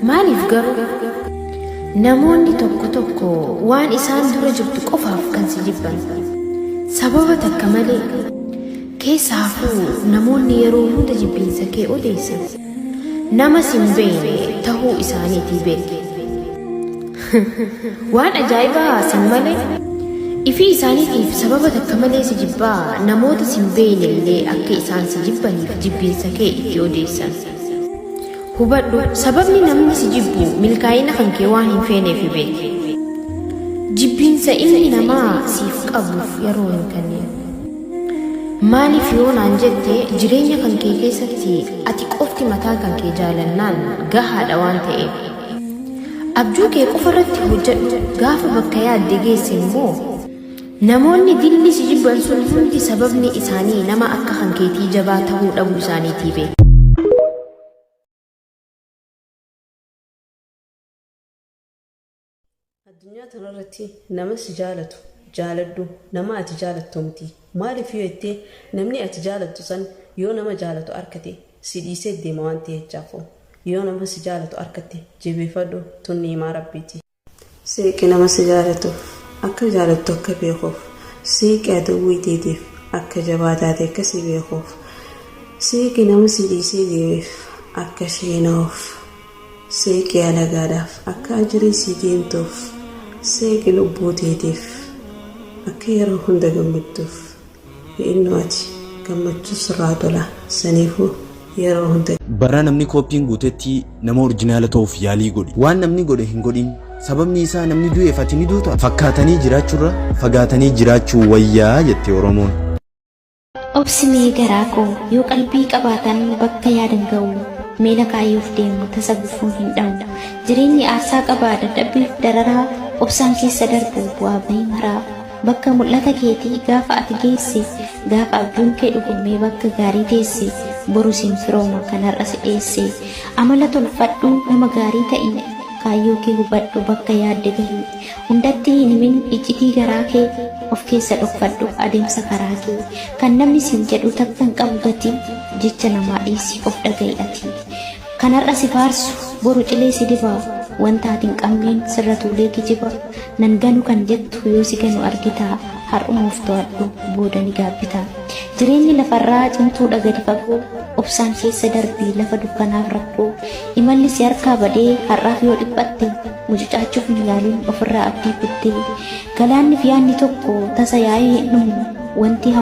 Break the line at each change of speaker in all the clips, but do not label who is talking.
Maaliif garuu namoonni tokko tokko waan isaan dura jirtu qofaaf kan si jibban sababa takka malee keessaafuu namoonni yeroo hunda jibbiinsa kee odeessan nama sin beekne tahuu isaaniitii beeke. Waan ajaa'ibaa sin malee ifi isaaniitiif sababa takka malee si jibbaa namoota sin beekne illee akka isaan si jibbaniif jibbiinsa kee itti odeessan. Hubadhu sababni namni si jibbu milkaa'ina kan kee waan hin feeneef beeke. Jibbiinsa ilmi namaa siif qabuuf yeroo hin kennine. Maaliif yoo naan jette jireenya kan kee keessatti ati qofti mataa kan kee jaalannaan gahaadha waan ta'eef. Abjuu kee qofa irratti hojjedhu gaafa bakka yaadde geesse immoo namoonni dilli si jibban sun hundi sababni isaanii nama akka kan keetii jabaa ta'uu dhabuu isaaniitii beeke.
Addunyaa kanarratti nama si jaalatu jaaladhu nama ati jaalattu miti. Maaliif yoo jettee namni ati jaalattu san yoo nama jaalatu arkate si dhiisee deema waan ta'eef yoo nama si jaalatu arkate jabeeffadhu tunni himaa rabbiiti. Seeqi nama si jaalatu akka jaalattu akka beekuuf seeqi adawwii teetiif akka jabaa taate akkasii beekuuf seeqi nama si dhiisee deemeef akka sheenaa'uuf seeqi alagaadhaaf akka ajirii si deemtuuf seeqi lubbuu teetiif akka yeroo hunda gammadduuf inni ati gammachuu sirraa tola saniifuu yeroo hunda.
Bara namni kooppiin guutetti nama orjinaala ta'uuf yaalii godhi. Waan namni godhe hin godhin sababni isaa namni du'eef ati ni duuta. Fakkaatanii jiraachuurra fagaatanii jiraachuu wayyaa jette Oromoon.
Obsimee garaa koo yoo qalbii qabaatan bakka yaadan ga'u meela kaayyuuf deemu tasa gufuun hin dhawu. Jireenyi aarsaa qabaa dadhabbiif dararaa obsaan keessa darbu bu'aa bahii maraa. Bakka mul'ata keetii gaafa ati geesse gaafa abjuun kee dhugumee bakka gaarii teesse boru siin firooma kan har'a si dheesse. Amala tolfadhu nama gaarii ta'e kaayyoo kee hubadhu bakka yaadde gahi. Hundatti hin himin iccitii garaa kee of keessa dhokfadhu adeemsa karaa kee. Kan namni siin jedhu takka hin qabu gatii jecha namaa dhiisi of dhaga'i ati. Kan har'a si faarsu boru cilee si dibaa wanta ati hin qabneen sirra tuulee kijiba. Nan ganu kan jettu yoo si ganu argita har'umuuf to'adhu booda ni gaabbita. Jireenyi lafarraa cimtuudha gadi fagoo obsaan keessa darbii lafa dukkanaaf rakkoo. Imalli si harkaa badee har'aaf yoo dhiphatte mucucaachuuf hin yaalin ofirraa abdii kuttee. Galaanni fi yaadni tokko tasa yaa'ee hin dhumu wanti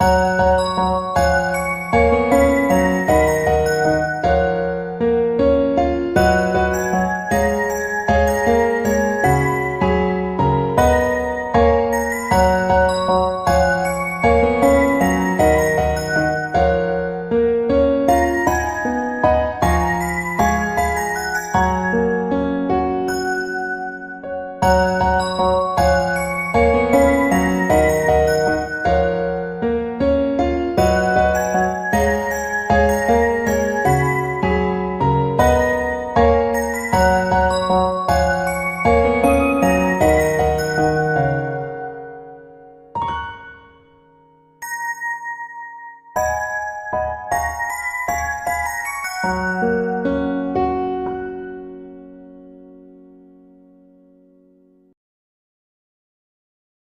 Thank you.